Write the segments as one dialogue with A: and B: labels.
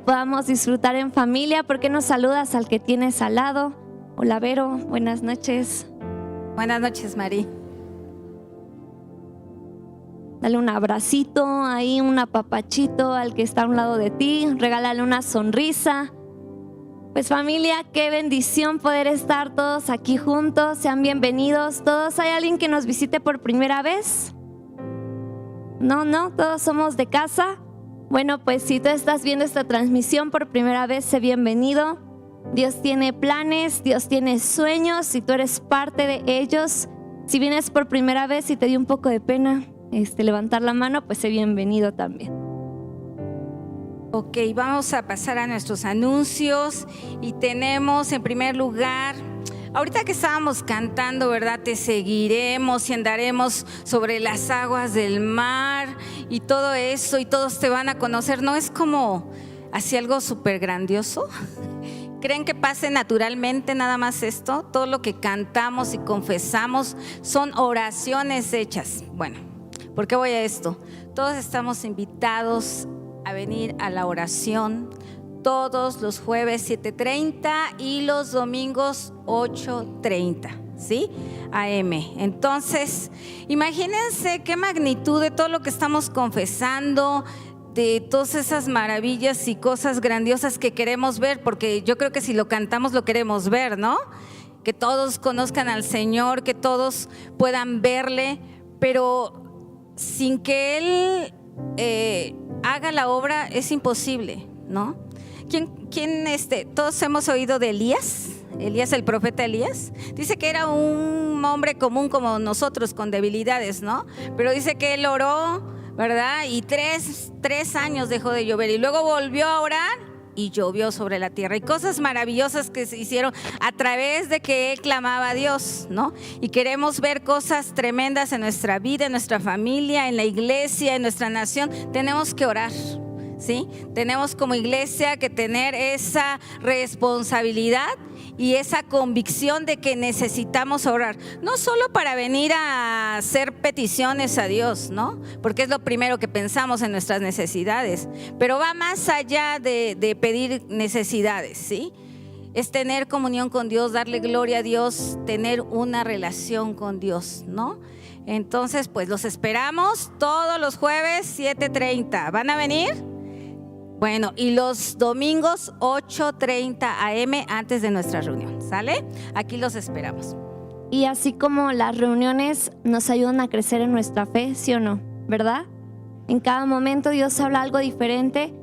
A: podamos disfrutar en familia. ¿Por qué no saludas al que tienes al lado? Hola Vero, buenas noches.
B: Buenas noches, Mari.
A: Dale un abracito, ahí un apapachito al que está a un lado de ti, regálale una sonrisa. Pues familia, qué bendición poder estar todos aquí juntos, sean bienvenidos todos. ¿Hay alguien que nos visite por primera vez? No, todos somos de casa. Bueno, pues si tú estás viendo esta transmisión por primera vez, sé bienvenido. Dios tiene planes, Dios tiene sueños y tú eres parte de ellos. Si vienes por primera vez y te dio un poco de pena levantar la mano, pues sé bienvenido también.
B: Ok, vamos a pasar a nuestros anuncios y tenemos en primer lugar, ahorita que estábamos cantando, ¿verdad? Te seguiremos y andaremos sobre las aguas del mar y todo eso y todos te van a conocer. ¿No es como así algo súper grandioso? ¿Creen que pase naturalmente nada más esto? Todo lo que cantamos y confesamos son oraciones hechas. Bueno, ¿por qué voy a esto? Todos estamos invitados a venir a la oración todos los jueves 7:30 y los domingos 8:30, ¿sí? AM. Entonces, imagínense qué magnitud de todo lo que estamos confesando, de todas esas maravillas y cosas grandiosas que queremos ver, porque yo creo que si lo cantamos lo queremos ver, ¿no? Que todos conozcan al Señor, que todos puedan verle, pero sin que Él haga la obra es imposible, ¿no? Todos hemos oído de Elías, el profeta Elías. Dice que era un hombre común como nosotros, con debilidades, ¿no? Pero dice que él oró, ¿verdad? Y tres años dejó de llover y luego volvió a orar y llovió sobre la tierra. Y cosas maravillosas que se hicieron a través de que él clamaba a Dios, ¿no? Y queremos ver cosas tremendas en nuestra vida, en nuestra familia, en la iglesia, en nuestra nación. Tenemos que orar, ¿sí? Tenemos como iglesia que tener esa responsabilidad y esa convicción de que necesitamos orar, no solo para venir a hacer peticiones a Dios, ¿no? Porque es lo primero que pensamos en nuestras necesidades, pero va más allá de pedir necesidades, ¿sí? Es tener comunión con Dios, darle gloria a Dios, tener una relación con Dios, ¿no? Entonces, pues los esperamos todos los jueves 7:30. ¿Van a venir? Bueno, y los domingos 8:30 AM antes de nuestra reunión, ¿sale? Aquí los esperamos.
A: Y así como las reuniones nos ayudan a crecer en nuestra fe, ¿sí o no? ¿Verdad? En cada momento Dios habla algo diferente,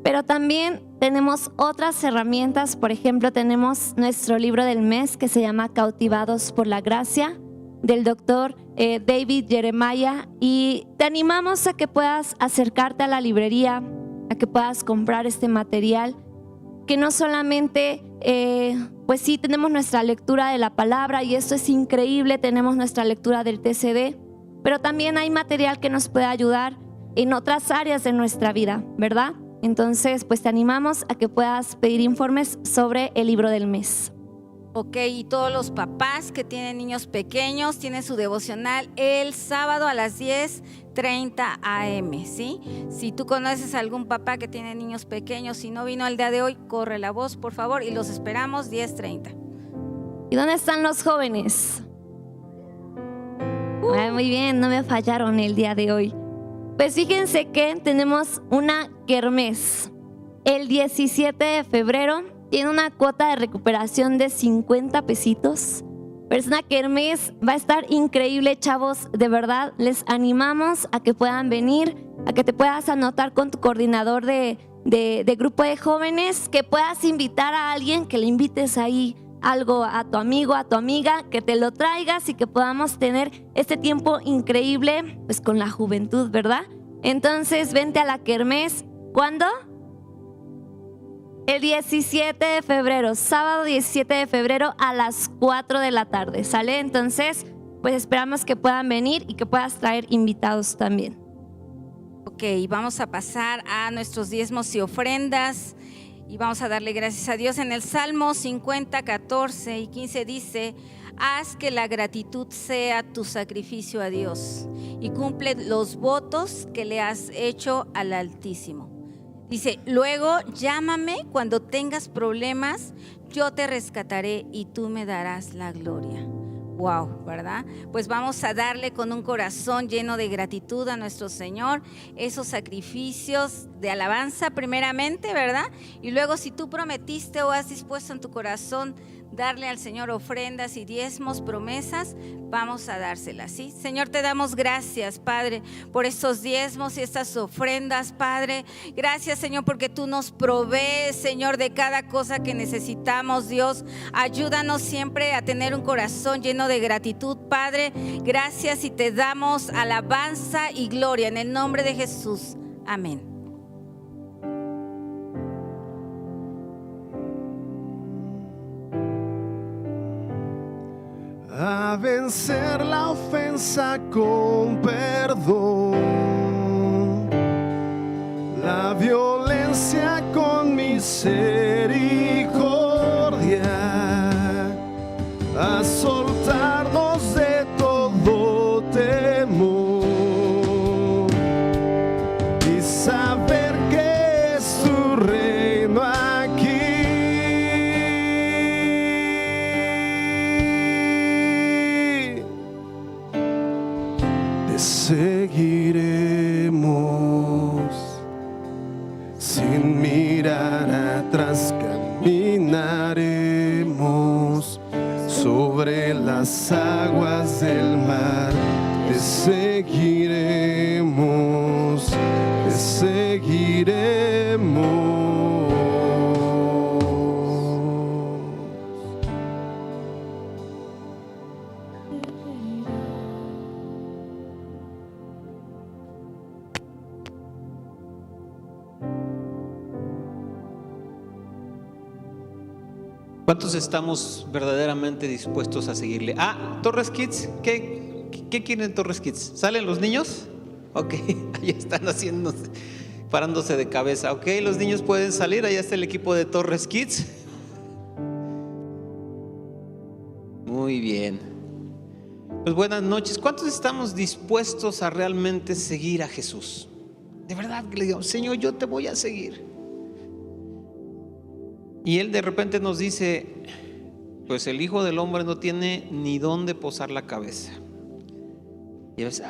A: pero también tenemos otras herramientas. Por ejemplo, tenemos nuestro libro del mes que se llama Cautivados por la Gracia, del doctor David Jeremiah, y te animamos a que puedas acercarte a la librería, a que puedas comprar este material, que no solamente, pues sí, tenemos nuestra lectura de la palabra y esto es increíble, tenemos nuestra lectura del TCD, pero también hay material que nos puede ayudar en otras áreas de nuestra vida, ¿verdad? Entonces, pues te animamos a que puedas pedir informes sobre el libro del mes.
B: Ok, y todos los papás que tienen niños pequeños tienen su devocional el sábado a las 10:30 AM, ¿sí? Si tú conoces a algún papá que tiene niños pequeños y no vino el día de hoy, corre la voz, por favor, y los esperamos 10:30.
A: ¿Y dónde están los jóvenes? Ay, muy bien, no me fallaron el día de hoy. Pues fíjense que tenemos una kermés el 17 de febrero. Tiene una cuota de recuperación de 50 pesitos. Pero es una kermés, va a estar increíble, chavos. De verdad, les animamos a que puedan venir, a que te puedas anotar con tu coordinador de grupo de jóvenes, que puedas invitar a alguien, que le invites ahí algo a tu amigo, a tu amiga, que te lo traigas y que podamos tener este tiempo increíble, pues con la juventud, ¿verdad? Entonces, vente a la kermés. ¿Cuándo? El 17 de febrero, sábado 17 de febrero a las 4 de la tarde, ¿sale? Entonces, pues esperamos que puedan venir y que puedas traer invitados también.
B: Ok, vamos a pasar a nuestros diezmos y ofrendas y vamos a darle gracias a Dios. En el Salmo 50, 14 y 15 dice: haz que la gratitud sea tu sacrificio a Dios y cumple los votos que le has hecho al Altísimo. Dice, luego llámame cuando tengas problemas, yo te rescataré y tú me darás la gloria. Wow, ¿verdad? Pues vamos a darle con un corazón lleno de gratitud a nuestro Señor esos sacrificios de alabanza primeramente, ¿verdad? Y luego si tú prometiste o has dispuesto en tu corazón darle al Señor ofrendas y diezmos, promesas, vamos a dárselas, ¿sí? Señor, te damos gracias, Padre, por estos diezmos y estas ofrendas, Padre. Gracias, Señor, porque tú nos provees, Señor, de cada cosa que necesitamos, Dios. Ayúdanos siempre a tener un corazón lleno de gratitud, Padre. Gracias y te damos alabanza y gloria en el nombre de Jesús. Amén.
C: A vencer la ofensa con perdón, la violencia con misericordia, a soltarnos de todo temor y saber que es tu reino aquí. Seguiremos sin mirar atrás, caminaremos sobre las aguas del mar. Te seguiremos, te seguiremos.
D: ¿Cuántos estamos verdaderamente dispuestos a seguirle? Torres Kids, ¿qué quieren Torres Kids? ¿Salen los niños? Ok, ahí están parándose de cabeza. Ok, los niños pueden salir, allá está el equipo de Torres Kids. Muy bien. Pues buenas noches. ¿Cuántos estamos dispuestos a realmente seguir a Jesús? De verdad que le digo, Señor, yo te voy a seguir. Y Él de repente nos dice, pues el Hijo del Hombre no tiene ni dónde posar la cabeza. Y a veces,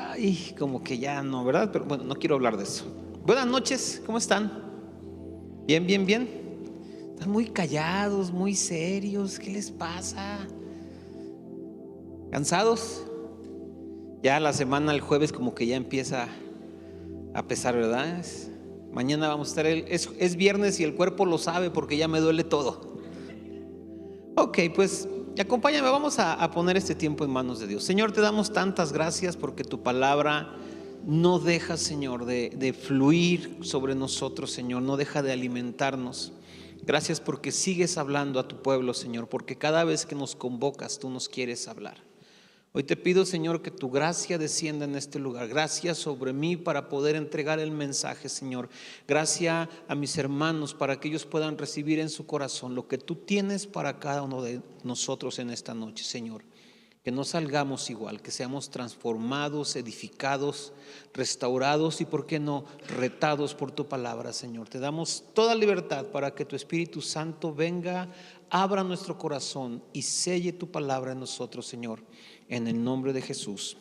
D: como que ya no, ¿verdad? Pero bueno, no quiero hablar de eso. Buenas noches, ¿cómo están? Bien, bien, bien. Están muy callados, muy serios. ¿Qué les pasa? ¿Cansados? Ya la semana, el jueves, como que ya empieza a pesar, ¿verdad? Mañana vamos a estar, es viernes y el cuerpo lo sabe porque ya me duele todo. Ok, pues acompáñame, vamos a poner este tiempo en manos de Dios. Señor, te damos tantas gracias porque tu palabra no deja, Señor, de fluir sobre nosotros, Señor, no deja de alimentarnos. Gracias porque sigues hablando a tu pueblo, Señor, porque cada vez que nos convocas tú nos quieres hablar. Hoy te pido, Señor, que tu gracia descienda en este lugar. Gracias sobre mí para poder entregar el mensaje, Señor. Gracias a mis hermanos para que ellos puedan recibir en su corazón lo que tú tienes para cada uno de nosotros en esta noche, Señor. Que no salgamos igual, que seamos transformados, edificados, restaurados y, ¿por qué no?, retados por tu palabra, Señor. Te damos toda libertad para que tu Espíritu Santo venga, abra nuestro corazón y selle tu palabra en nosotros, Señor. En el nombre de Jesús.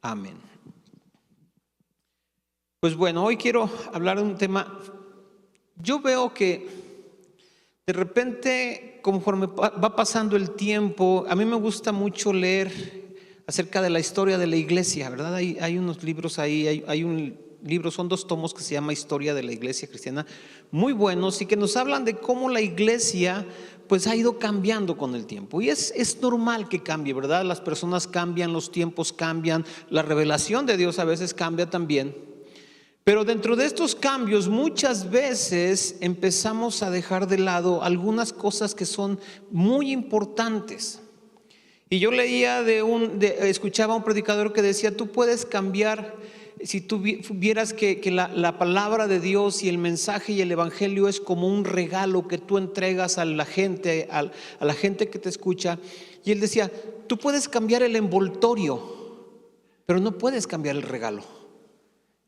D: Amén. Pues bueno, hoy quiero hablar de un tema. Yo veo que de repente, conforme va pasando el tiempo, a mí me gusta mucho leer acerca de la historia de la iglesia, ¿verdad? Hay unos libros ahí, hay un libro, son 2 tomos que se llama Historia de la Iglesia Cristiana, muy buenos y que nos hablan de cómo la iglesia pues ha ido cambiando con el tiempo. Y es normal que cambie, ¿verdad? Las personas cambian, los tiempos cambian, la revelación de Dios a veces cambia también. Pero dentro de estos cambios muchas veces empezamos a dejar de lado algunas cosas que son muy importantes. Y yo leía escuchaba a un predicador que decía, tú puedes cambiar. Si tú vieras que la palabra de Dios y el mensaje y el evangelio es como un regalo que tú entregas a la gente, a la gente que te escucha. Y él decía, tú puedes cambiar el envoltorio, pero no puedes cambiar el regalo.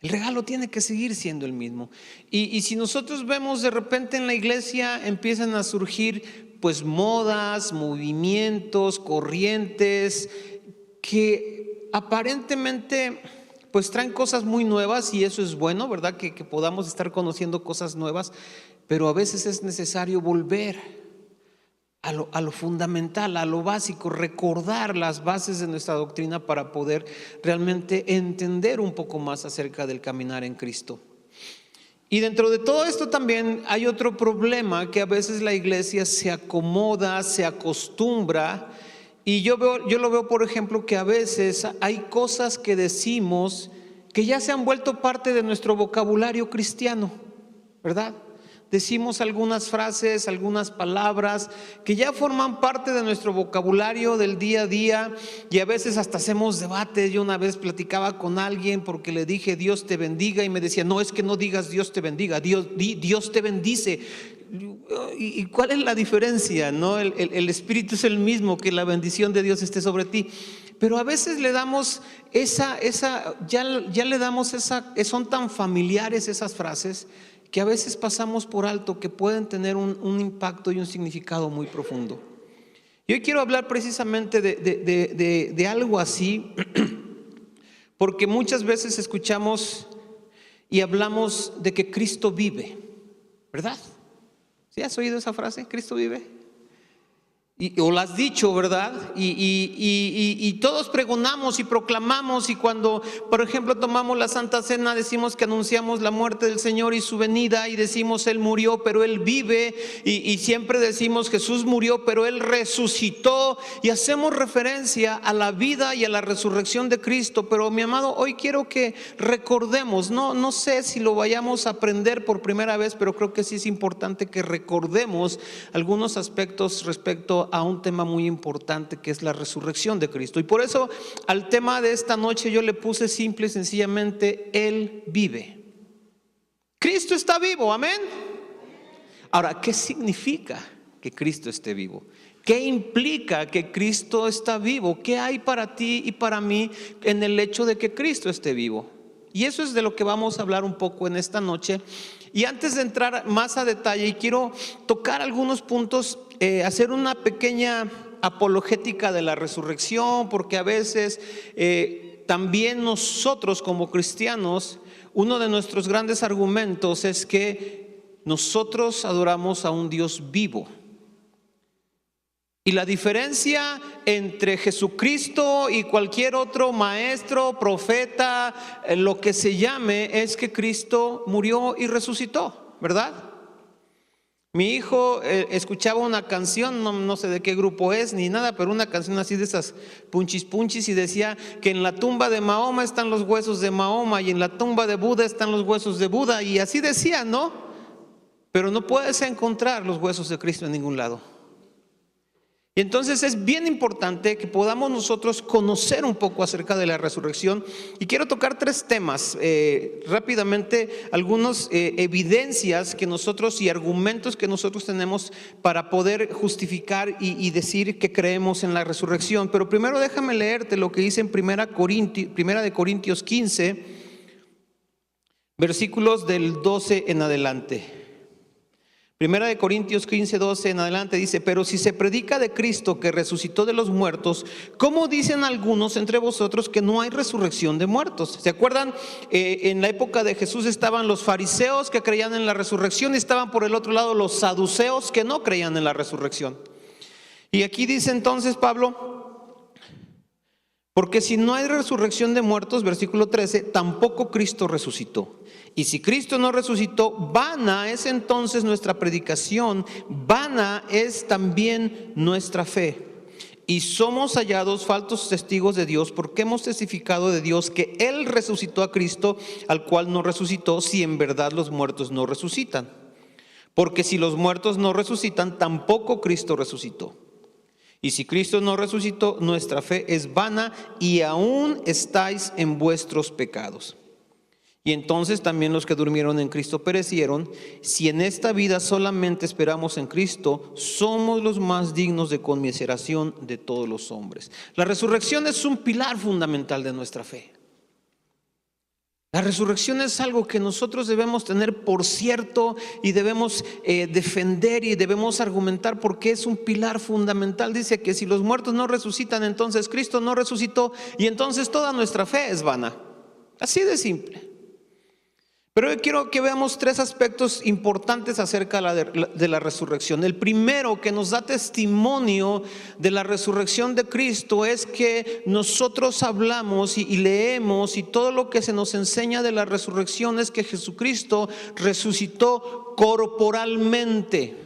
D: El regalo tiene que seguir siendo el mismo. Y si nosotros vemos de repente en la iglesia empiezan a surgir pues modas, movimientos, corrientes que aparentemente pues traen cosas muy nuevas, y eso es bueno, ¿verdad? Que podamos estar conociendo cosas nuevas, pero a veces es necesario volver a lo fundamental, a lo básico, recordar las bases de nuestra doctrina para poder realmente entender un poco más acerca del caminar en Cristo. Y dentro de todo esto también hay otro problema, que a veces la iglesia se acomoda, se acostumbra, y yo lo veo, por ejemplo, que a veces hay cosas que decimos que ya se han vuelto parte de nuestro vocabulario cristiano, ¿verdad? Decimos algunas frases, algunas palabras que ya forman parte de nuestro vocabulario del día a día, y a veces hasta hacemos debates. Yo una vez platicaba con alguien porque le dije Dios te bendiga, y me decía, no, es que no digas Dios te bendiga, Dios te bendice. ¿Y cuál es la diferencia? ¿No? El Espíritu es el mismo, que la bendición de Dios esté sobre ti. Pero a veces le damos ya le damos son tan familiares esas frases, que a veces pasamos por alto, que pueden tener un impacto y un significado muy profundo. Y hoy quiero hablar precisamente de algo así, porque muchas veces escuchamos y hablamos de que Cristo vive, ¿verdad? ¿Sí has oído esa frase? ¿Cristo vive? O la has dicho, ¿verdad? Y todos pregonamos y proclamamos, y cuando, por ejemplo, tomamos la Santa Cena, decimos que anunciamos la muerte del Señor y su venida, y decimos Él murió, pero Él vive, y siempre decimos Jesús murió, pero Él resucitó, y hacemos referencia a la vida y a la resurrección de Cristo. Pero mi amado, hoy quiero que recordemos, no sé si lo vayamos a aprender por primera vez, pero creo que sí es importante que recordemos algunos aspectos respecto a un tema muy importante, que es la resurrección de Cristo. Y por eso al tema de esta noche yo le puse simple y sencillamente: Él vive. Cristo está vivo, amén. Ahora, ¿qué significa que Cristo esté vivo? ¿Qué implica que Cristo está vivo? ¿Qué hay para ti y para mí en el hecho de que Cristo esté vivo? Y eso es de lo que vamos a hablar un poco en esta noche. Y antes de entrar más a detalle, y quiero tocar algunos puntos, hacer una pequeña apologética de la resurrección, porque a veces también nosotros como cristianos, uno de nuestros grandes argumentos es que nosotros adoramos a un Dios vivo. Y la diferencia entre Jesucristo y cualquier otro maestro, profeta, lo que se llame, es que Cristo murió y resucitó, ¿verdad? Mi hijo escuchaba una canción, no sé de qué grupo es ni nada, pero una canción así de esas punchis, y decía que en la tumba de Mahoma están los huesos de Mahoma, y en la tumba de Buda están los huesos de Buda, y así decía, ¿no? Pero no puedes encontrar los huesos de Cristo en ningún lado. Y entonces es bien importante que podamos nosotros conocer un poco acerca de la resurrección. Y quiero tocar tres temas rápidamente, algunas evidencias que nosotros y argumentos que nosotros tenemos para poder justificar y decir que creemos en la resurrección. Pero primero déjame leerte lo que dice en Primera de Corintios 15, versículos del 12 en adelante. Primera de Corintios 15, 12 en adelante dice: pero si se predica de Cristo que resucitó de los muertos, ¿cómo dicen algunos entre vosotros que no hay resurrección de muertos? ¿Se acuerdan? En la época de Jesús estaban los fariseos que creían en la resurrección, y estaban por el otro lado los saduceos que no creían en la resurrección. Y aquí dice entonces Pablo: porque si no hay resurrección de muertos, versículo 13, tampoco Cristo resucitó. Y si Cristo no resucitó, vana es entonces nuestra predicación, vana es también nuestra fe. Y somos hallados falsos testigos de Dios, porque hemos testificado de Dios que Él resucitó a Cristo, al cual no resucitó, si en verdad los muertos no resucitan. Porque si los muertos no resucitan, tampoco Cristo resucitó. Y si Cristo no resucitó, nuestra fe es vana, y aún estáis en vuestros pecados. Y entonces también los que durmieron en Cristo perecieron. Si en esta vida solamente esperamos en Cristo, somos los más dignos de conmiseración de todos los hombres. La resurrección es un pilar fundamental de nuestra fe. La resurrección es algo que nosotros debemos tener por cierto y debemos defender y debemos argumentar porque es un pilar fundamental. Dice que si los muertos no resucitan, entonces Cristo no resucitó y entonces toda nuestra fe es vana. Así de simple. Pero hoy quiero que veamos tres aspectos importantes acerca de la resurrección. El primero que nos da testimonio de la resurrección de Cristo es que nosotros hablamos y leemos y todo lo que se nos enseña de la resurrección es que Jesucristo resucitó corporalmente.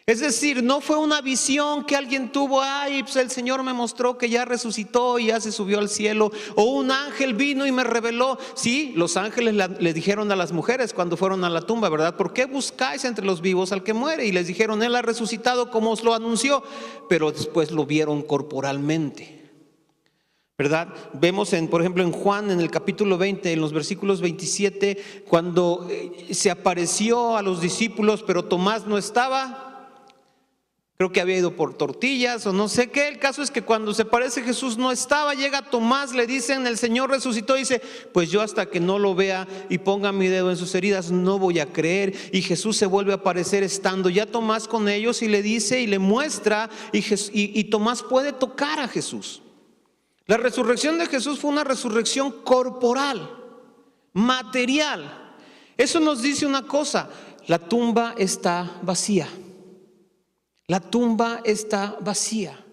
D: Es decir, no fue una visión que alguien tuvo, pues el Señor me mostró que ya resucitó y ya se subió al cielo, o un ángel vino y me reveló. Sí, los ángeles le dijeron a las mujeres cuando fueron a la tumba, ¿verdad? ¿Por qué buscáis entre los vivos al que muere? Y les dijeron, Él ha resucitado como os lo anunció, pero después lo vieron corporalmente, ¿verdad? Vemos por ejemplo en Juan, en el capítulo 20, en los versículos 27, cuando se apareció a los discípulos, pero Tomás no estaba. Creo que había ido por tortillas o no sé qué. El caso es que cuando se aparece Jesús no estaba. Llega Tomás, le dicen, el Señor resucitó. Dice, pues yo hasta que no lo vea y ponga mi dedo en sus heridas no voy a creer. Y Jesús se vuelve a aparecer estando ya Tomás con ellos y le dice y le muestra. Y Tomás puede tocar a Jesús. La resurrección de Jesús fue una resurrección corporal, material. Eso nos dice una cosa: la tumba está vacía. La tumba está vacía.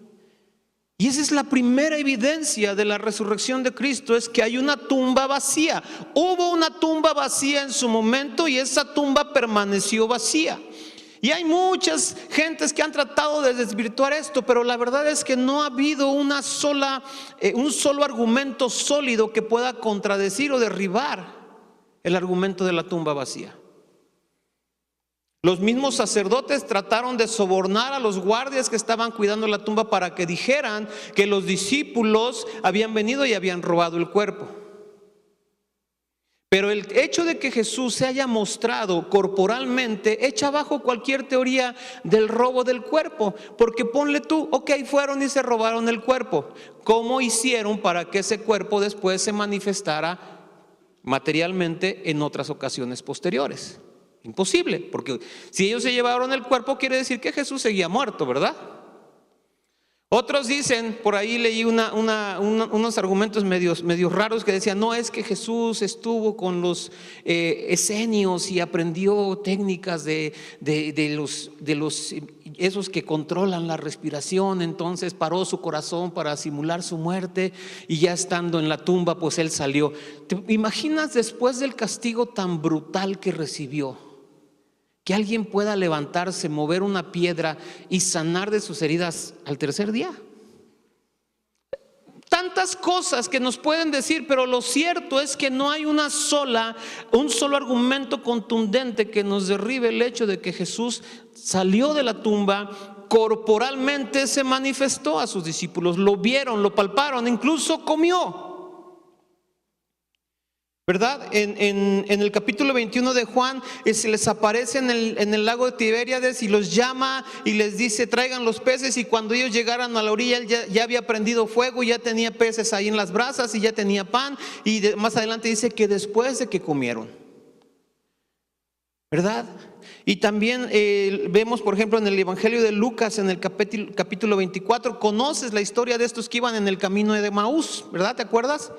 D: Y esa es la primera evidencia de la resurrección de Cristo, es que hay una tumba vacía. Hubo una tumba vacía en su momento y esa tumba permaneció vacía. Y hay muchas gentes que han tratado de desvirtuar esto, pero la verdad es que no ha habido un solo argumento sólido que pueda contradecir o derribar el argumento de la tumba vacía. Los mismos sacerdotes trataron de sobornar a los guardias que estaban cuidando la tumba para que dijeran que los discípulos habían venido y habían robado el cuerpo. Pero el hecho de que Jesús se haya mostrado corporalmente echa abajo cualquier teoría del robo del cuerpo. Porque ponle tú, ok, fueron y se robaron el cuerpo. ¿Cómo hicieron para que ese cuerpo después se manifestara materialmente en otras ocasiones posteriores? Imposible, porque si ellos se llevaron el cuerpo quiere decir que Jesús seguía muerto, ¿verdad? Otros dicen, por ahí leí unos argumentos medios raros que decían, no, es que Jesús estuvo con los esenios y aprendió técnicas de esos que controlan la respiración, entonces paró su corazón para simular su muerte y ya estando en la tumba pues él salió. ¿Te imaginas después del castigo tan brutal que recibió, que alguien pueda levantarse, mover una piedra y sanar de sus heridas al tercer día? Tantas cosas que nos pueden decir, pero lo cierto es que no hay un solo argumento contundente que nos derribe el hecho de que Jesús salió de la tumba, corporalmente se manifestó a sus discípulos, lo vieron, lo palparon, incluso comió. ¿Verdad? En el capítulo 21 de Juan se les aparece en el lago de Tiberíades y los llama y les dice traigan los peces, y cuando ellos llegaran a la orilla él ya había prendido fuego, ya tenía peces ahí en las brasas y ya tenía pan, y más adelante dice que después de que comieron, ¿verdad? Y también vemos por ejemplo en el Evangelio de Lucas en el capítulo 24, conoces la historia de estos que iban en el camino de Emaús, ¿verdad? ¿Te acuerdas?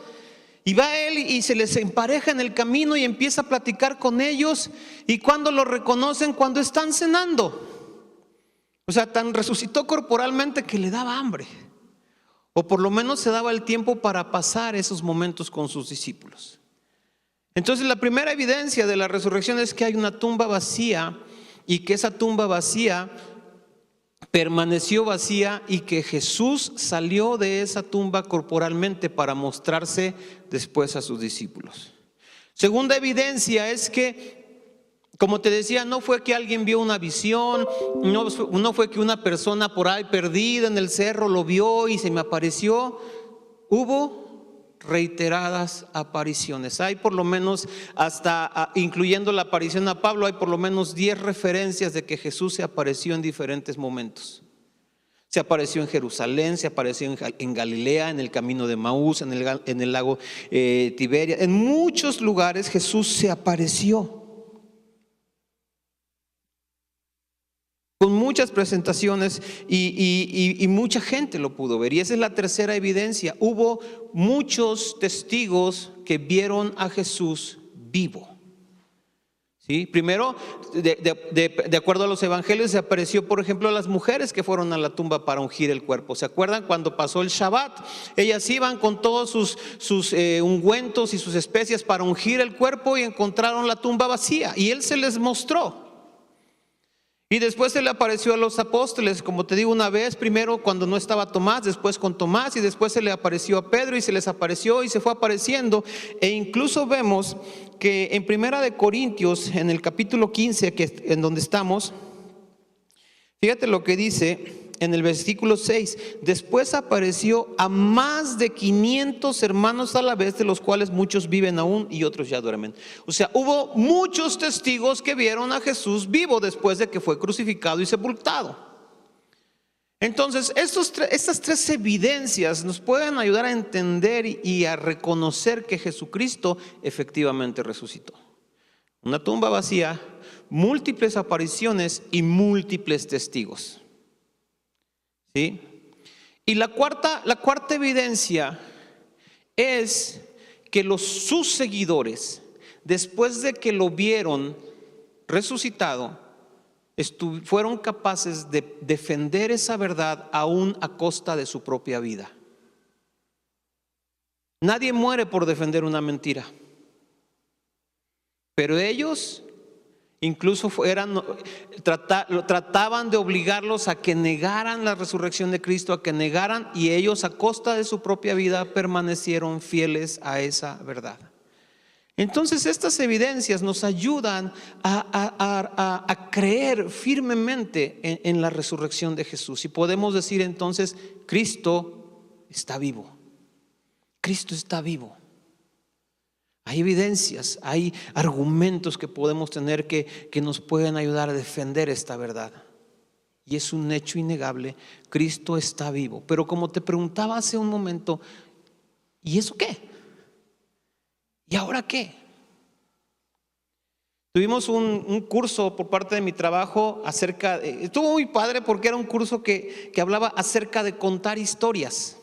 D: Y va él y se les empareja en el camino y empieza a platicar con ellos. Y cuando lo reconocen, cuando están cenando. O sea, tan resucitó corporalmente que le daba hambre. O por lo menos se daba el tiempo para pasar esos momentos con sus discípulos. Entonces la primera evidencia de la resurrección es que hay una tumba vacía, y que esa tumba vacía permaneció vacía, y que Jesús salió de esa tumba corporalmente para mostrarse después a sus discípulos. Segunda evidencia es que, como te decía, no fue que alguien vio una visión, no fue que una persona por ahí perdida en el cerro lo vio y se me apareció. Hubo reiteradas apariciones. Hay por lo menos, hasta incluyendo la aparición a Pablo, hay por lo menos 10 referencias de que Jesús se apareció en diferentes momentos. Se apareció en Jerusalén, se apareció en Galilea, en el camino de Maús, en el lago Tiberia. En muchos lugares Jesús se apareció. Con muchas presentaciones y mucha gente lo pudo ver. Y esa es la tercera evidencia. Hubo muchos testigos que vieron a Jesús vivo. ¿Sí? Primero, de acuerdo a los evangelios, se apareció, por ejemplo, a las mujeres que fueron a la tumba para ungir el cuerpo. ¿Se acuerdan cuando pasó el Shabbat? Ellas iban con todos sus ungüentos y sus especias para ungir el cuerpo y encontraron la tumba vacía. Y Él se les mostró. Y después se le apareció a los apóstoles, como te digo, una vez, primero cuando no estaba Tomás, después con Tomás, y después se le apareció a Pedro y se les apareció y se fue apareciendo. E incluso vemos que en Primera de Corintios, en el capítulo 15, en donde estamos, fíjate lo que dice en el versículo 6. Después apareció a más de 500 hermanos a la vez, de los cuales muchos viven aún y otros ya duermen. O sea, hubo muchos testigos que vieron a Jesús vivo después de que fue crucificado y sepultado. Entonces, estas tres evidencias nos pueden ayudar a entender y a reconocer que Jesucristo efectivamente resucitó. Una tumba vacía, múltiples apariciones y múltiples testigos. ¿Sí? Y la cuarta evidencia es que sus seguidores, después de que lo vieron resucitado, fueron capaces de defender esa verdad aún a costa de su propia vida. Nadie muere por defender una mentira, pero ellos incluso trataban de obligarlos a que negaran la resurrección de Cristo, a que negaran, y ellos a costa de su propia vida permanecieron fieles a esa verdad. Entonces estas evidencias nos ayudan a creer firmemente en la resurrección de Jesús. Y podemos decir entonces, Cristo está vivo. Cristo está vivo. Hay evidencias, hay argumentos que podemos tener que nos pueden ayudar a defender esta verdad. Y es un hecho innegable, Cristo está vivo. Pero como te preguntaba hace un momento, ¿y eso qué? ¿Y ahora qué? Tuvimos un curso por parte de mi trabajo estuvo muy padre porque era un curso que hablaba acerca de contar historias.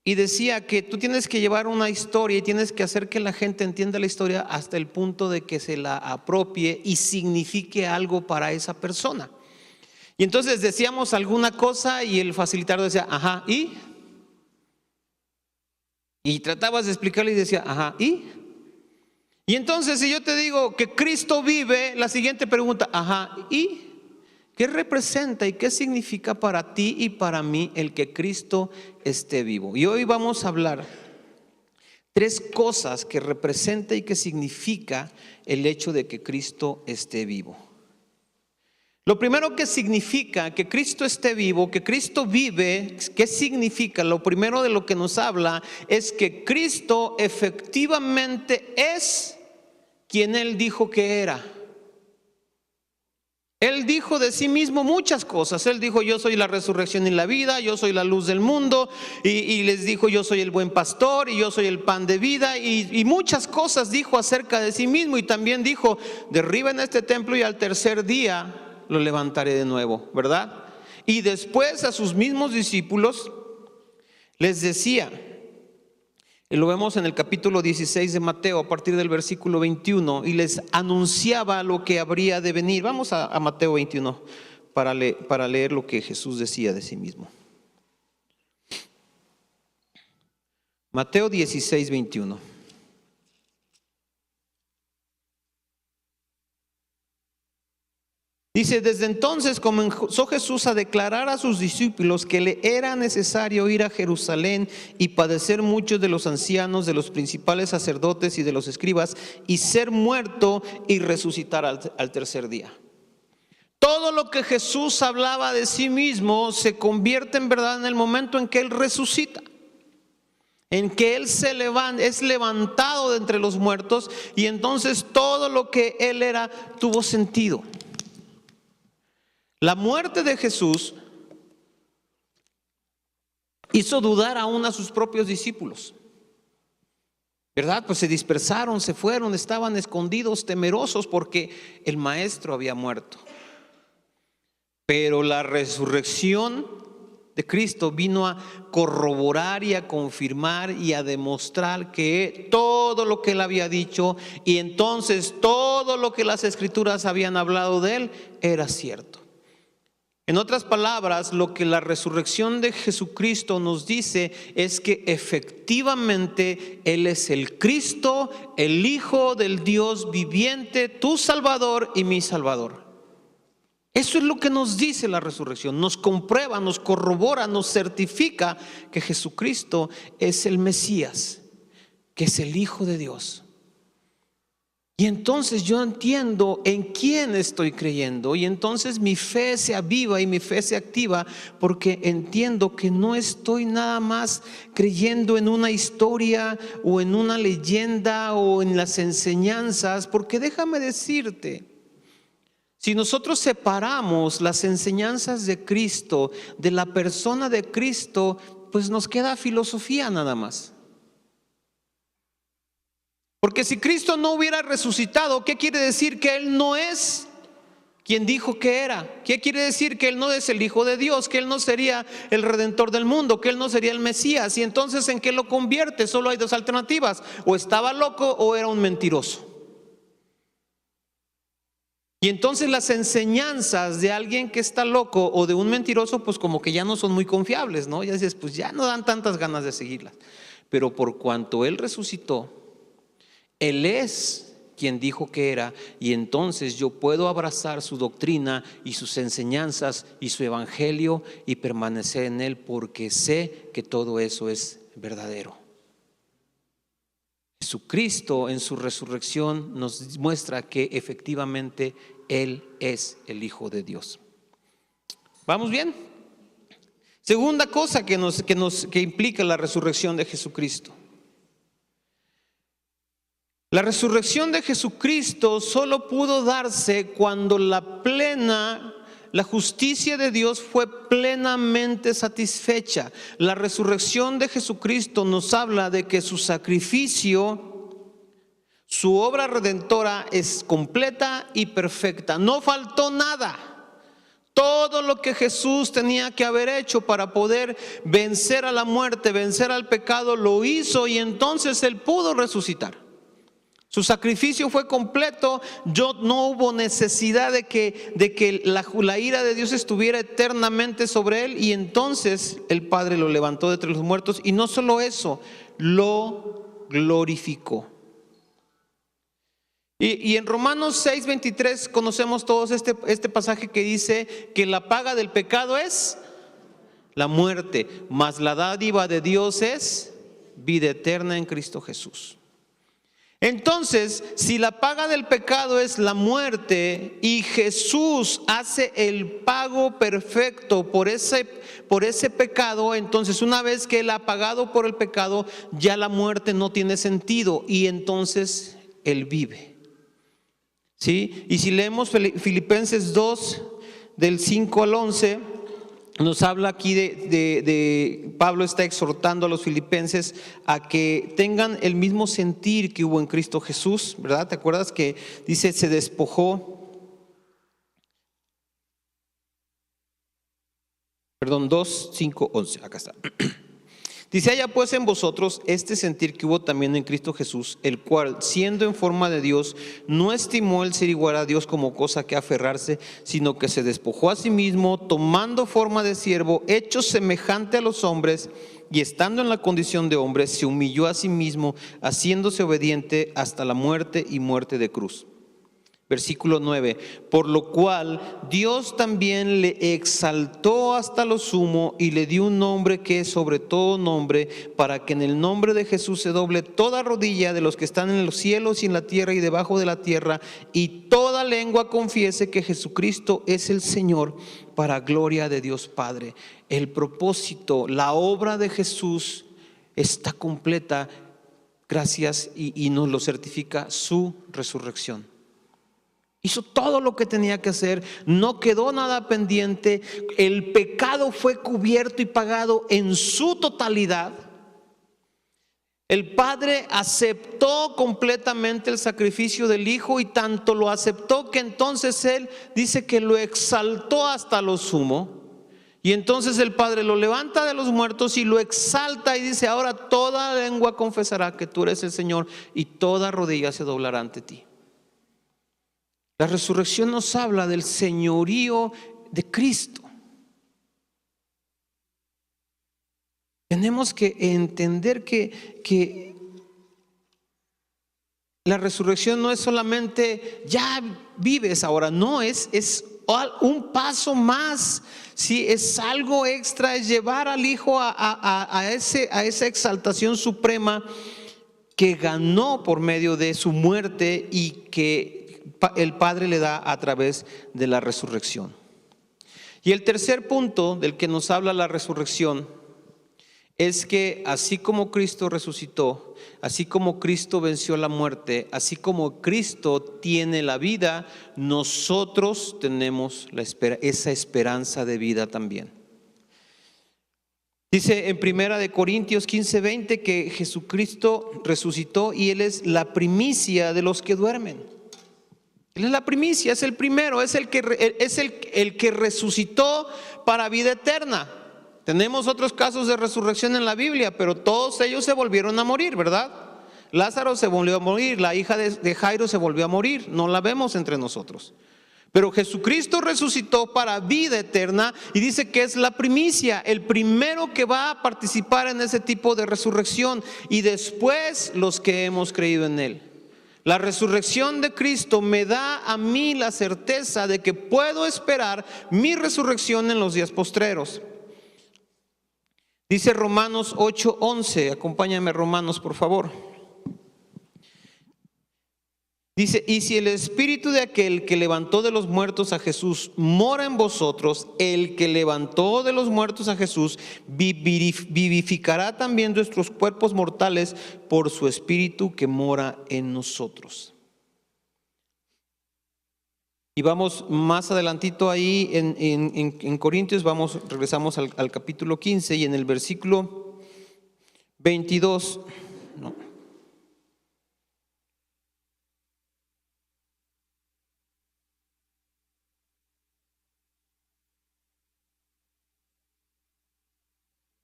D: Y decía que tú tienes que llevar una historia y tienes que hacer que la gente entienda la historia hasta el punto de que se la apropie y signifique algo para esa persona. Y entonces decíamos alguna cosa y el facilitador decía, ajá, ¿y? Y tratabas de explicarle y decía, ajá, ¿y? Y entonces si yo te digo que Cristo vive, la siguiente pregunta, ajá, ¿y? ¿Qué representa y qué significa para ti y para mí el que Cristo esté vivo? Y hoy vamos a hablar 3 cosas que representa y que significa el hecho de que Cristo esté vivo. Lo primero que significa que Cristo esté vivo, que Cristo vive, ¿qué significa? Lo primero de lo que nos habla es que Cristo efectivamente es quien Él dijo que era. Él dijo de sí mismo muchas cosas. Él dijo, yo soy la resurrección y la vida, yo soy la luz del mundo, y les dijo, yo soy el buen pastor y yo soy el pan de vida, y muchas cosas dijo acerca de sí mismo. Y también dijo, derriben este templo y al tercer día lo levantaré de nuevo, ¿verdad? Y después a sus mismos discípulos les decía, y lo vemos en el capítulo 16 de Mateo a partir del versículo 21, y les anunciaba lo que habría de venir. Vamos a Mateo 21 para leer lo que Jesús decía de sí mismo. Mateo 16, 21. Dice, desde entonces comenzó Jesús a declarar a sus discípulos que le era necesario ir a Jerusalén y padecer muchos de los ancianos, de los principales sacerdotes y de los escribas, y ser muerto y resucitar al tercer día. Todo lo que Jesús hablaba de sí mismo se convierte en verdad en el momento en que Él resucita, en que Él es levantado de entre los muertos, y entonces todo lo que Él era tuvo sentido. La muerte de Jesús hizo dudar aún a sus propios discípulos. ¿Verdad? Pues se dispersaron, se fueron, estaban escondidos, temerosos porque el maestro había muerto. Pero la resurrección de Cristo vino a corroborar y a confirmar y a demostrar que todo lo que él había dicho y entonces todo lo que las escrituras habían hablado de él era cierto. En otras palabras, lo que la resurrección de Jesucristo nos dice es que efectivamente Él es el Cristo, el Hijo del Dios viviente, tu Salvador y mi Salvador. Eso es lo que nos dice la resurrección, nos comprueba, nos corrobora, nos certifica que Jesucristo es el Mesías, que es el Hijo de Dios. Y entonces yo entiendo en quién estoy creyendo y entonces mi fe se aviva y mi fe se activa porque entiendo que no estoy nada más creyendo en una historia o en una leyenda o en las enseñanzas, porque déjame decirte, si nosotros separamos las enseñanzas de Cristo de la persona de Cristo, pues nos queda filosofía nada más. Porque si Cristo no hubiera resucitado, ¿qué quiere decir? Que Él no es quien dijo que era. ¿Qué quiere decir? Que Él no es el Hijo de Dios, que Él no sería el Redentor del mundo, que Él no sería el Mesías. Y entonces, ¿en qué lo convierte? Solo hay dos alternativas: o estaba loco o era un mentiroso. Y entonces las enseñanzas de alguien que está loco o de un mentiroso, pues como que ya no son muy confiables, ¿no? Ya dices, pues ya no dan tantas ganas de seguirlas. Pero por cuanto Él resucitó, Él es quien dijo que era, y entonces yo puedo abrazar su doctrina y sus enseñanzas y su evangelio y permanecer en Él porque sé que todo eso es verdadero. Jesucristo en su resurrección nos muestra que efectivamente Él es el Hijo de Dios. ¿Vamos bien? Segunda cosa que implica la resurrección de Jesucristo. La resurrección de Jesucristo solo pudo darse cuando la justicia de Dios fue plenamente satisfecha. La resurrección de Jesucristo nos habla de que su sacrificio, su obra redentora es completa y perfecta. No faltó nada. Todo lo que Jesús tenía que haber hecho para poder vencer a la muerte, vencer al pecado, lo hizo y entonces Él pudo resucitar. Su sacrificio fue completo. No hubo necesidad de que la ira de Dios estuviera eternamente sobre Él. Y entonces el Padre lo levantó de entre los muertos. Y no solo eso, lo glorificó. Y en Romanos 6:23 conocemos todos este pasaje que dice que la paga del pecado es la muerte, mas la dádiva de Dios es vida eterna en Cristo Jesús. Entonces, si la paga del pecado es la muerte y Jesús hace el pago perfecto por ese pecado, entonces una vez que Él ha pagado por el pecado, ya la muerte no tiene sentido y entonces Él vive. ¿Sí? Y si leemos Filipenses 2, del 5 al 11, nos habla aquí de Pablo está exhortando a los filipenses a que tengan el mismo sentir que hubo en Cristo Jesús, ¿verdad? ¿Te acuerdas que dice se despojó? Perdón, 2, 5, 11, acá está. Dice, haya pues en vosotros este sentir que hubo también en Cristo Jesús, el cual, siendo en forma de Dios, no estimó el ser igual a Dios como cosa que aferrarse, sino que se despojó a sí mismo, tomando forma de siervo, hecho semejante a los hombres, y estando en la condición de hombre, se humilló a sí mismo, haciéndose obediente hasta la muerte y muerte de cruz. Versículo 9, por lo cual Dios también le exaltó hasta lo sumo y le dio un nombre que es sobre todo nombre, para que en el nombre de Jesús se doble toda rodilla de los que están en los cielos y en la tierra y debajo de la tierra, y toda lengua confiese que Jesucristo es el Señor, para gloria de Dios Padre. El propósito, la obra de Jesús está completa gracias y nos lo certifica su resurrección. Hizo todo lo que tenía que hacer, no quedó nada pendiente, el pecado fue cubierto y pagado en su totalidad. El Padre aceptó completamente el sacrificio del Hijo y tanto lo aceptó que entonces Él dice que lo exaltó hasta lo sumo. Y entonces el Padre lo levanta de los muertos y lo exalta y dice: ahora toda lengua confesará que tú eres el Señor y toda rodilla se doblará ante ti. La resurrección nos habla del señorío de Cristo. Tenemos que entender que la resurrección no es solamente ya vives ahora, no, es un paso más. Sí, es algo extra, es llevar al Hijo a esa exaltación suprema que ganó por medio de su muerte y que el Padre le da a través de la resurrección. Y el tercer punto del que nos habla la resurrección es que así como Cristo resucitó, así como Cristo venció la muerte, así como Cristo tiene la vida, nosotros tenemos esa esperanza de vida también. Dice en 1 Corintios 15:20 que Jesucristo resucitó y Él es la primicia de los que duermen. Él es la primicia, es el primero, es el que resucitó para vida eterna. Tenemos otros casos de resurrección en la Biblia, pero todos ellos se volvieron a morir, ¿verdad? Lázaro se volvió a morir, la hija de Jairo se volvió a morir, no la vemos entre nosotros. Pero Jesucristo resucitó para vida eterna y dice que es la primicia, el primero que va a participar en ese tipo de resurrección y después los que hemos creído en Él. La resurrección de Cristo me da a mí la certeza de que puedo esperar mi resurrección en los días postreros. Dice Romanos 8:11, acompáñame Romanos por favor. Dice: y si el espíritu de aquel que levantó de los muertos a Jesús mora en vosotros, el que levantó de los muertos a Jesús vivificará también nuestros cuerpos mortales por su espíritu que mora en nosotros. Y vamos más adelantito ahí en Corintios, regresamos al capítulo 15 y en el versículo 22, no.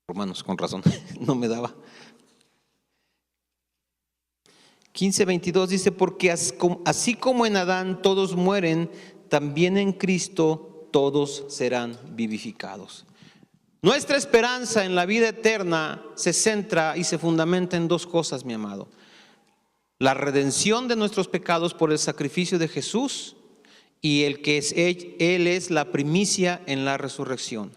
D: Romanos, con razón, no me daba. 15:22 dice: porque así como en Adán todos mueren, también en Cristo todos serán vivificados. Nuestra esperanza en la vida eterna se centra y se fundamenta en dos cosas, mi amado: la redención de nuestros pecados por el sacrificio de Jesús y Él es la primicia en la resurrección.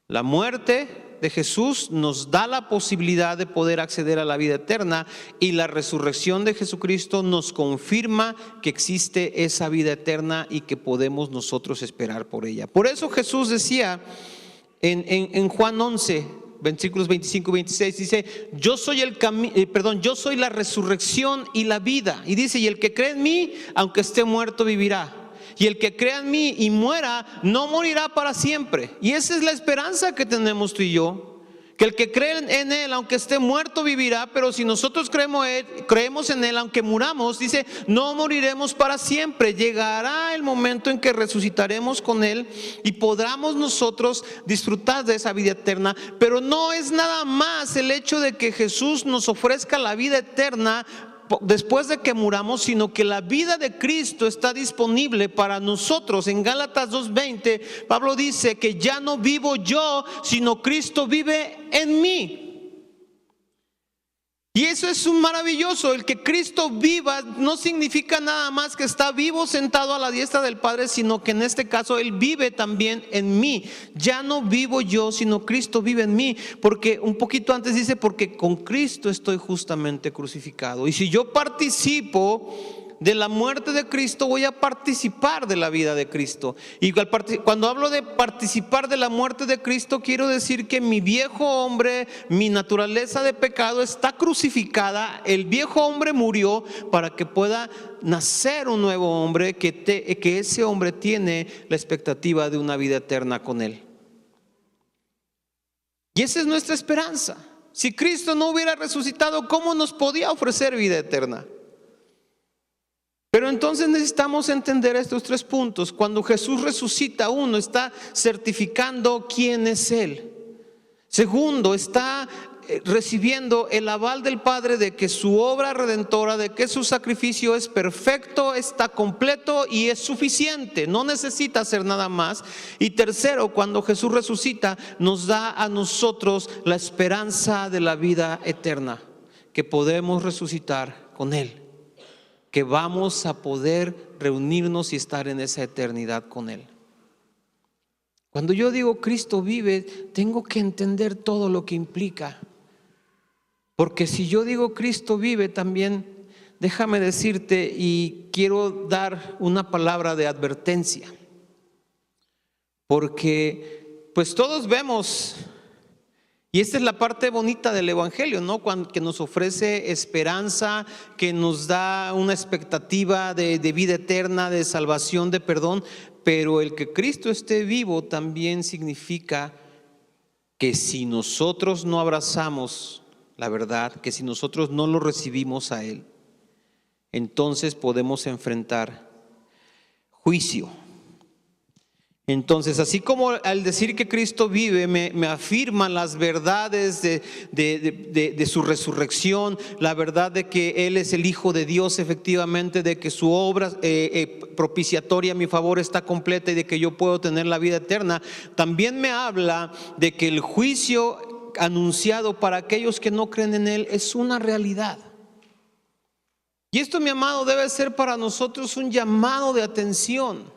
D: La muerte de Jesús nos da la posibilidad de poder acceder a la vida eterna y la resurrección de Jesucristo nos confirma que existe esa vida eterna y que podemos nosotros esperar por ella. Por eso Jesús decía en Juan 11, versículos 25 y 26, dice: yo soy la resurrección y la vida. Y dice: y el que cree en mí, aunque esté muerto, vivirá. Y el que crea en mí y muera, no morirá para siempre. Y esa es la esperanza que tenemos tú y yo. Que el que cree en Él, aunque esté muerto, vivirá. Pero si nosotros creemos en Él, aunque muramos, dice, no moriremos para siempre. Llegará el momento en que resucitaremos con Él y podamos nosotros disfrutar de esa vida eterna. Pero no es nada más el hecho de que Jesús nos ofrezca la vida eterna después de que muramos, sino que la vida de Cristo está disponible para nosotros. En Gálatas 2:20 Pablo dice que ya no vivo yo, sino Cristo vive en mí. Y eso es un maravilloso. El que Cristo viva no significa nada más que está vivo sentado a la diestra del Padre, sino que en este caso Él vive también en mí. Ya no vivo yo, sino Cristo vive en mí. Porque un poquito antes dice: porque con Cristo estoy justamente crucificado. Y si yo participo de la muerte de Cristo, voy a participar de la vida de Cristo. Y cuando hablo de participar de la muerte de Cristo, quiero decir que mi viejo hombre, mi naturaleza de pecado está crucificada. El viejo hombre murió para que pueda nacer un nuevo hombre, que ese hombre tiene la expectativa de una vida eterna con Él. Y esa es nuestra esperanza. Si Cristo no hubiera resucitado, ¿cómo nos podía ofrecer vida eterna? Pero entonces necesitamos entender estos 3 puntos. Cuando Jesús resucita, uno, está certificando quién es Él. Segundo, está recibiendo el aval del Padre de que su obra redentora, de que su sacrificio es perfecto, está completo y es suficiente, no necesita hacer nada más. Y tercero, cuando Jesús resucita, nos da a nosotros la esperanza de la vida eterna, que podemos resucitar con Él, que vamos a poder reunirnos y estar en esa eternidad con Él. Cuando yo digo Cristo vive, tengo que entender todo lo que implica. Porque si yo digo Cristo vive, también déjame decirte, y quiero dar una palabra de advertencia. Porque pues todos vemos, y esta es la parte bonita del Evangelio, ¿no? Que nos ofrece esperanza, que nos da una expectativa de vida eterna, de salvación, de perdón. Pero el que Cristo esté vivo también significa que si nosotros no abrazamos la verdad, que si nosotros no lo recibimos a Él, entonces podemos enfrentar juicio. Entonces, así como al decir que Cristo vive me afirman las verdades de su resurrección, la verdad de que Él es el Hijo de Dios efectivamente, de que su obra propiciatoria a mi favor está completa y de que yo puedo tener la vida eterna, también me habla de que el juicio anunciado para aquellos que no creen en Él es una realidad. Y esto, mi amado, debe ser para nosotros un llamado de atención,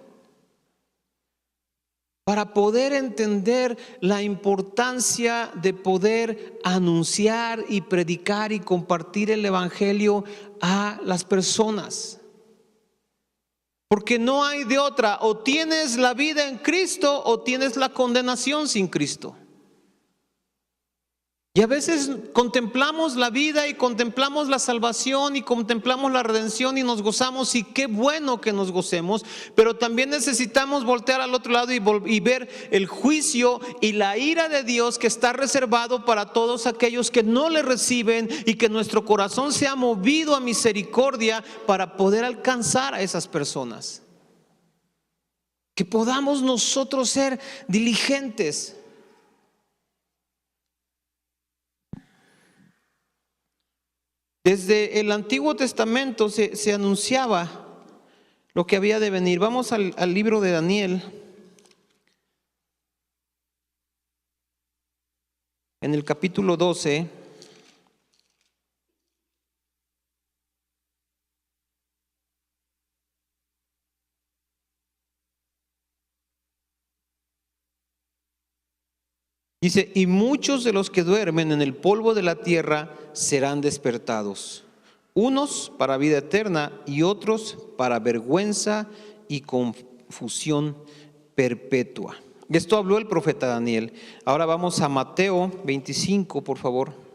D: para poder entender la importancia de poder anunciar y predicar y compartir el Evangelio a las personas. Porque no hay de otra, o tienes la vida en Cristo o tienes la condenación sin Cristo. Y a veces contemplamos la vida y contemplamos la salvación y contemplamos la redención y nos gozamos, y qué bueno que nos gocemos, pero también necesitamos voltear al otro lado y ver el juicio y la ira de Dios que está reservado para todos aquellos que no le reciben, y que nuestro corazón sea movido a misericordia para poder alcanzar a esas personas. Que podamos nosotros ser diligentes. Desde el Antiguo Testamento se anunciaba lo que había de venir. Vamos al libro de Daniel. En el capítulo 12. Dice: y muchos de los que duermen en el polvo de la tierra serán despertados, unos para vida eterna y otros para vergüenza y confusión perpetua. Esto habló el profeta Daniel. Ahora vamos a Mateo 25, por favor.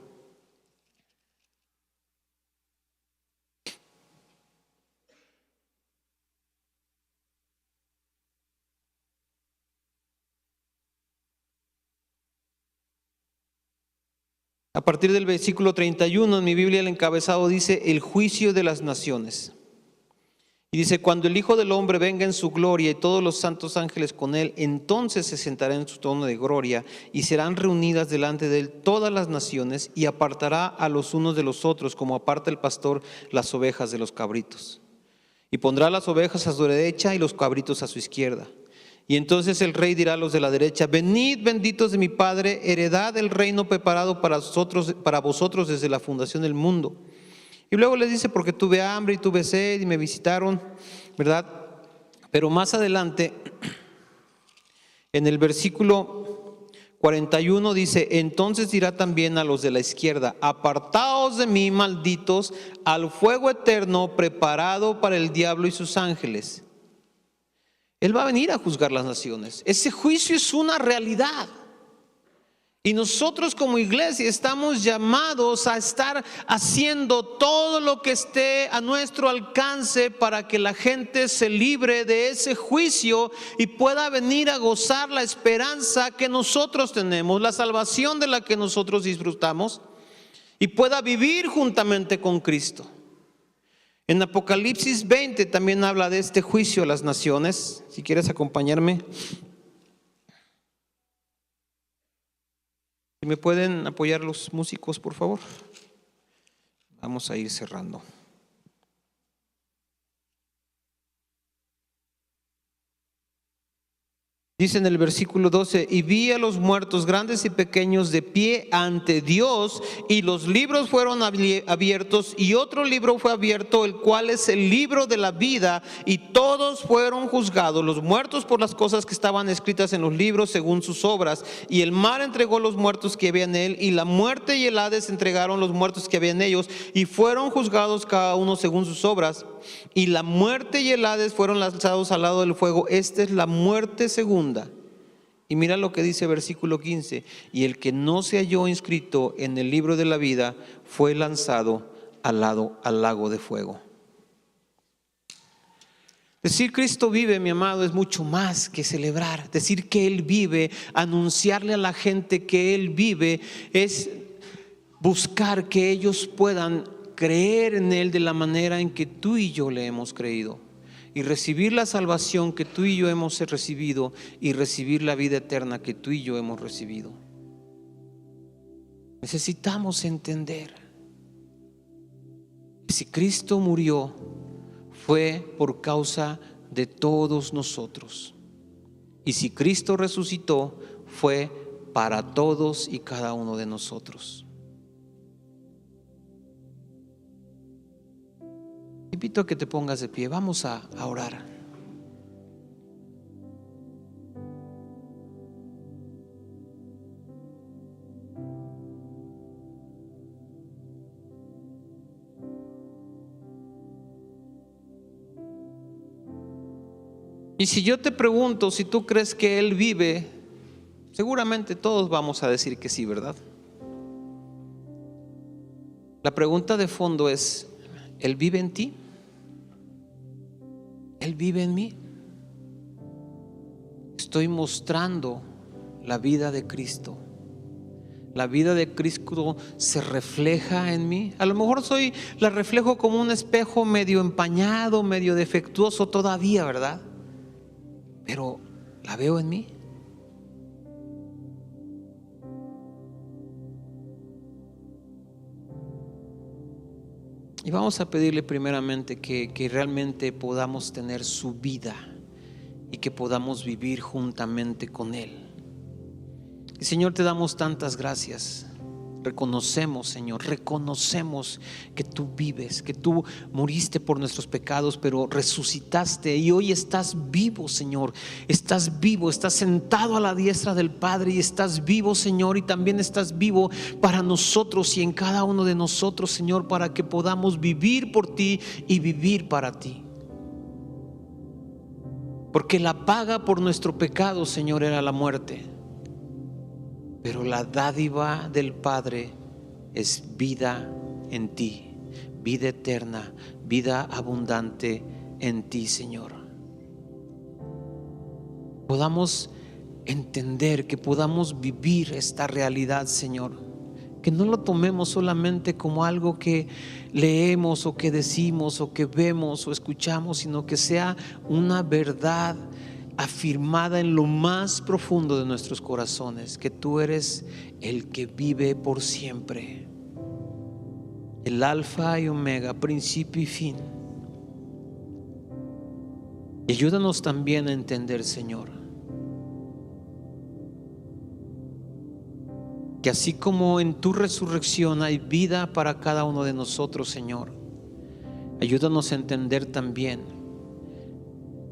D: A partir del versículo 31, en mi Biblia el encabezado dice: el juicio de las naciones. Y dice: cuando el Hijo del Hombre venga en su gloria y todos los santos ángeles con él, entonces se sentará en su trono de gloria, y serán reunidas delante de él todas las naciones, y apartará a los unos de los otros, como aparta el pastor las ovejas de los cabritos. Y pondrá las ovejas a su derecha y los cabritos a su izquierda. Y entonces el rey dirá a los de la derecha: venid, benditos de mi Padre, heredad el reino preparado para vosotros desde la fundación del mundo. Y luego les dice: porque tuve hambre y tuve sed y me visitaron, ¿verdad? Pero más adelante, en el versículo 41 dice: entonces dirá también a los de la izquierda: apartaos de mí, malditos, al fuego eterno preparado para el diablo y sus ángeles. Él va a venir a juzgar las naciones. Ese juicio es una realidad. Y nosotros como iglesia estamos llamados a estar haciendo todo lo que esté a nuestro alcance para que la gente se libre de ese juicio y pueda venir a gozar la esperanza que nosotros tenemos, la salvación de la que nosotros disfrutamos, y pueda vivir juntamente con Cristo. En Apocalipsis 20 también habla de este juicio a las naciones. Si quieres acompañarme. Si me pueden apoyar los músicos, por favor. Vamos a ir cerrando. Dice en el versículo 12: y vi a los muertos grandes y pequeños de pie ante Dios, y los libros fueron abiertos, y otro libro fue abierto, el cual es el libro de la vida, y todos fueron juzgados, los muertos por las cosas que estaban escritas en los libros según sus obras. Y el mar entregó los muertos que había en él, y la muerte y el Hades entregaron los muertos que había en ellos, y fueron juzgados cada uno según sus obras. Y la muerte y el Hades fueron lanzados al lado del fuego. Esta es la muerte segunda. Y mira lo que dice versículo 15: y el que no se halló inscrito en el libro de la vida fue lanzado al lago de fuego. Decir Cristo vive, mi amado, es mucho más que celebrar. Decir que Él vive, anunciarle a la gente que Él vive, es buscar que ellos puedan creer en Él de la manera en que tú y yo le hemos creído, y recibir la salvación que tú y yo hemos recibido, y recibir la vida eterna que tú y yo hemos recibido. Necesitamos entender que si Cristo murió, fue por causa de todos nosotros, y si Cristo resucitó, fue para todos y cada uno de nosotros. Te invito a que te pongas de pie. Vamos a orar. Y si yo te pregunto si tú crees que Él vive, seguramente todos vamos a decir que sí, ¿verdad? La pregunta de fondo es: ¿Él vive en ti? ¿Él vive en mí? Estoy mostrando la vida de Cristo. La vida de Cristo se refleja en mí. A lo mejor la reflejo como un espejo medio empañado, medio defectuoso todavía, ¿verdad? Pero ¿la veo en mí? Y vamos a pedirle primeramente que realmente podamos tener su vida y que podamos vivir juntamente con Él. Y Señor, te damos tantas gracias. Reconocemos, Señor, reconocemos que tú vives, que tú moriste por nuestros pecados, pero resucitaste y hoy estás vivo, Señor. Estás vivo, estás sentado a la diestra del Padre y estás vivo, Señor, y también estás vivo para nosotros y en cada uno de nosotros, Señor, para que podamos vivir por ti y vivir para ti. Porque la paga por nuestro pecado, Señor, era la muerte. Pero la dádiva del Padre es vida en ti, vida eterna, vida abundante en ti, Señor. Podamos entender, que podamos vivir esta realidad, Señor. Que no lo tomemos solamente como algo que leemos o que decimos o que vemos o escuchamos, sino que sea una verdad afirmada en lo más profundo de nuestros corazones, que tú eres el que vive por siempre, el alfa y omega, principio y fin. Y ayúdanos también a entender, Señor, que así como en tu resurrección hay vida para cada uno de nosotros, Señor, ayúdanos a entender también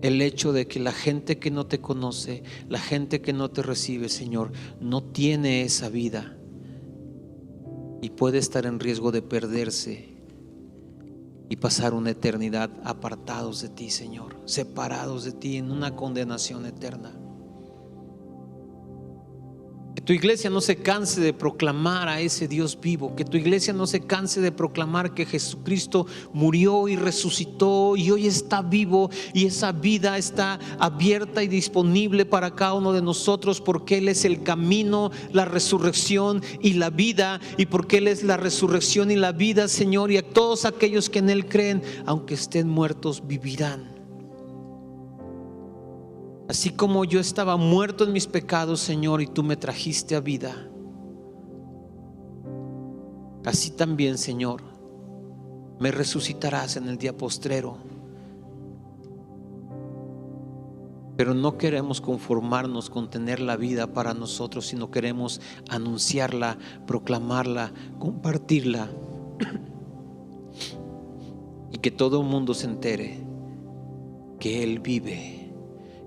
D: el hecho de que la gente que no te conoce, la gente que no te recibe, Señor, no tiene esa vida y puede estar en riesgo de perderse y pasar una eternidad apartados de ti, Señor, separados de ti en una condenación eterna. Que tu iglesia no se canse de proclamar a ese Dios vivo, que tu iglesia no se canse de proclamar que Jesucristo murió y resucitó y hoy está vivo, y esa vida está abierta y disponible para cada uno de nosotros, porque Él es el camino, la resurrección y la vida, y porque Él es la resurrección y la vida, Señor, y a todos aquellos que en Él creen, aunque estén muertos, vivirán. Así como yo estaba muerto en mis pecados, Señor, y tú me trajiste a vida, así también, Señor, me resucitarás en el día postrero. Pero no queremos conformarnos con tener la vida para nosotros, sino queremos anunciarla, proclamarla, compartirla, y que todo el mundo se entere que Él vive.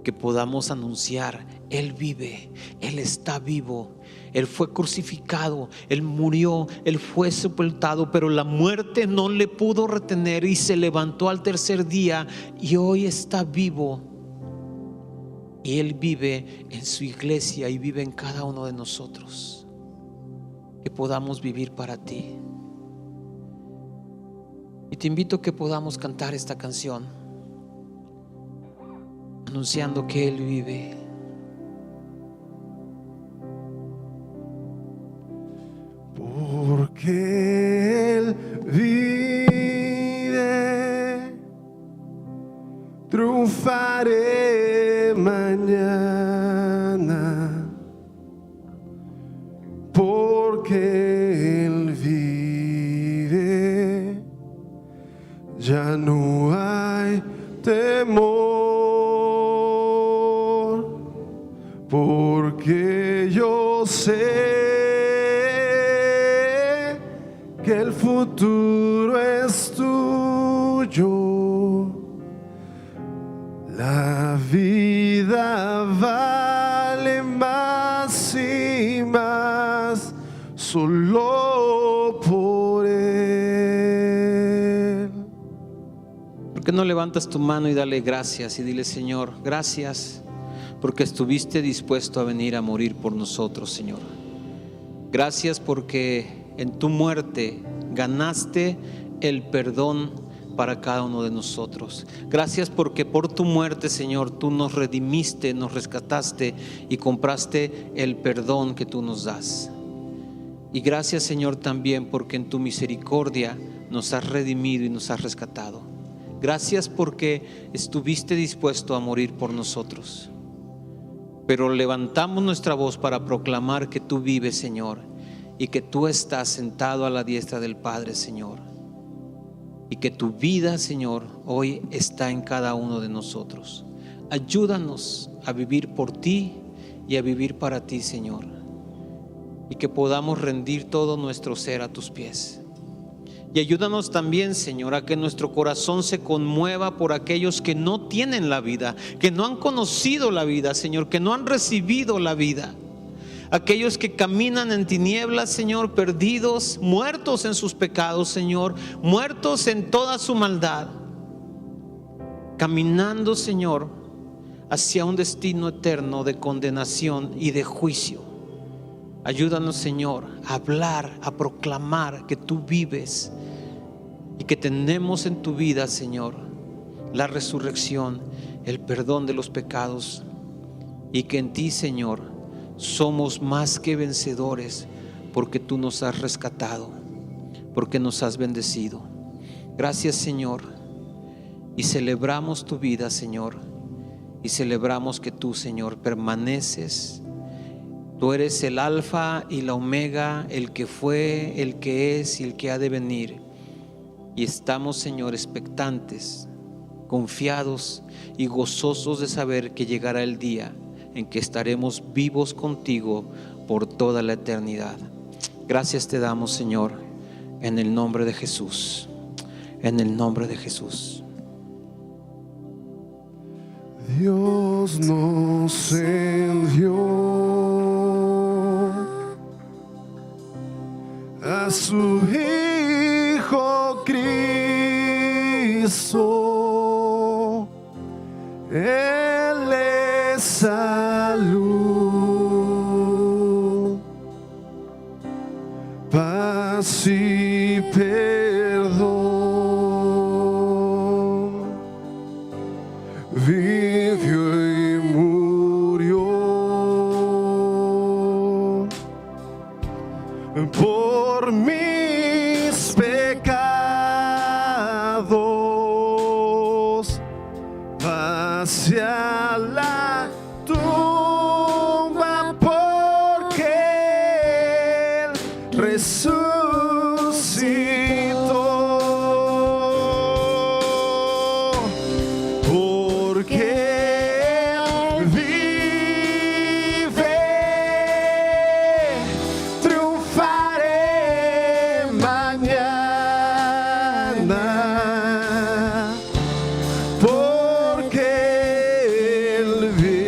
D: Que podamos anunciar: Él vive, Él está vivo, Él fue crucificado, Él murió, Él fue sepultado, pero la muerte no le pudo retener y se levantó al tercer día y hoy está vivo. Y Él vive en su iglesia y vive en cada uno de nosotros. Que podamos vivir para ti. Y te invito a que podamos cantar esta canción, anunciando que Él vive.
C: Porque Él vive, triunfaré mañana. Porque Él vive, ya no hay temor. Porque yo sé que el futuro es tuyo. La vida vale más y más solo por Él.
D: ¿Por qué no levantas tu mano y dale gracias y dile: Señor, gracias porque estuviste dispuesto a venir a morir por nosotros, Señor? Gracias porque en tu muerte ganaste el perdón para cada uno de nosotros. Gracias porque por tu muerte, Señor, tú nos redimiste, nos rescataste y compraste el perdón que tú nos das. Y gracias, Señor, también porque en tu misericordia nos has redimido y nos has rescatado. Gracias porque estuviste dispuesto a morir por nosotros. Pero levantamos nuestra voz para proclamar que tú vives, Señor, y que tú estás sentado a la diestra del Padre, Señor, y que tu vida, Señor, hoy está en cada uno de nosotros. Ayúdanos a vivir por ti y a vivir para ti, Señor, y que podamos rendir todo nuestro ser a tus pies. Y ayúdanos también, Señor, a que nuestro corazón se conmueva por aquellos que no tienen la vida, que no han conocido la vida, Señor, que no han recibido la vida. Aquellos que caminan en tinieblas, Señor, perdidos, muertos en sus pecados, Señor, muertos en toda su maldad, caminando, Señor, hacia un destino eterno de condenación y de juicio. Ayúdanos, Señor, a hablar, a proclamar que tú vives y que tenemos en tu vida, Señor, la resurrección, el perdón de los pecados, y que en ti, Señor, somos más que vencedores porque tú nos has rescatado, porque nos has bendecido. Gracias, Señor, y celebramos tu vida, Señor, y celebramos que tú, Señor, permaneces. Tú eres el alfa y la omega, el que fue, el que es y el que ha de venir. Y estamos, Señor, expectantes, confiados y gozosos de saber que llegará el día en que estaremos vivos contigo por toda la eternidad. Gracias te damos, Señor, en el nombre de Jesús. En el nombre de Jesús.
C: Dios nos envió a su Hijo Cristo. Él es salud, paz y perdón. Vivió y murió por mis pecados hacia la tumba, porque Él resucitó, porque Él vive. Triunfaré mañana, porque Él vive.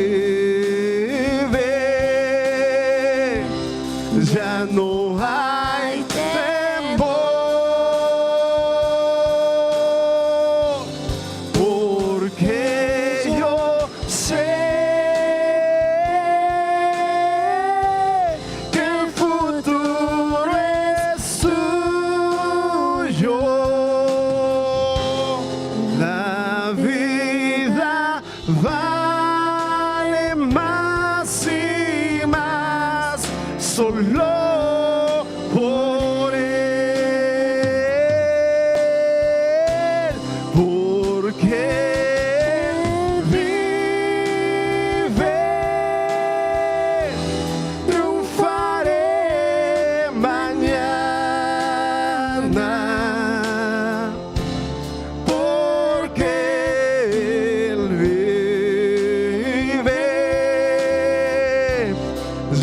C: Ya no hay temor, porque yo sé que el futuro es tuyo. La vida vale más y más solo por Él, porque vive. Triunfaré mañana, porque Él vive.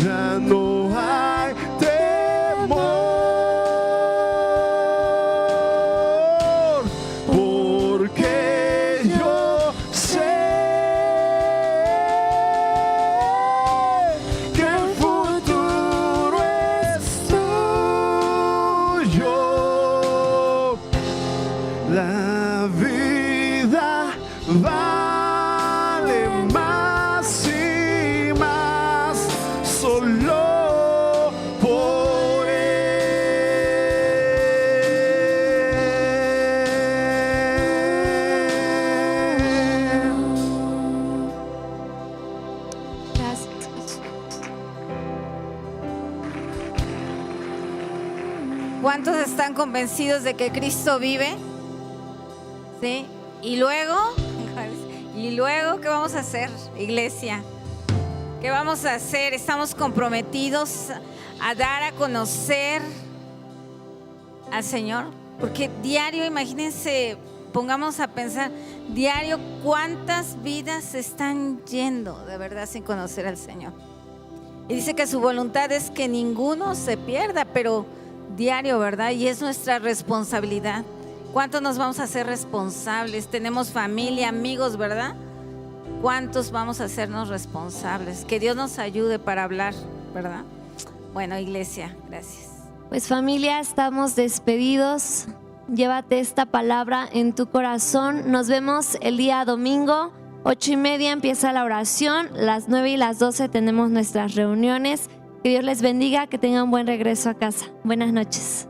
C: Ya no hay temor, porque yo sé que el futuro es tuyo. La vida vale más y más solo por Él.
A: Gracias.
B: ¿Cuántos están convencidos de que Cristo vive? ¿Sí? Y luego, ¿qué vamos a hacer, iglesia? ¿Qué vamos a hacer? Estamos comprometidos a dar a conocer al Señor, porque diario, imagínense, pongamos a pensar, diario cuántas vidas se están yendo de verdad sin conocer al Señor. Y dice que su voluntad es que ninguno se pierda, pero diario, ¿verdad? Y es nuestra responsabilidad. ¿Cuántos nos vamos a hacer responsables? Tenemos familia, amigos, ¿verdad? ¿Cuántos vamos a hacernos responsables? Que Dios nos ayude para hablar, ¿verdad? Bueno, iglesia, gracias.
A: Pues familia, estamos despedidos. Llévate esta palabra en tu corazón. Nos vemos el día domingo, 8:30 empieza la oración. Las 9 y las 12 tenemos nuestras reuniones. Que Dios les bendiga, que tengan buen regreso a casa. Buenas noches.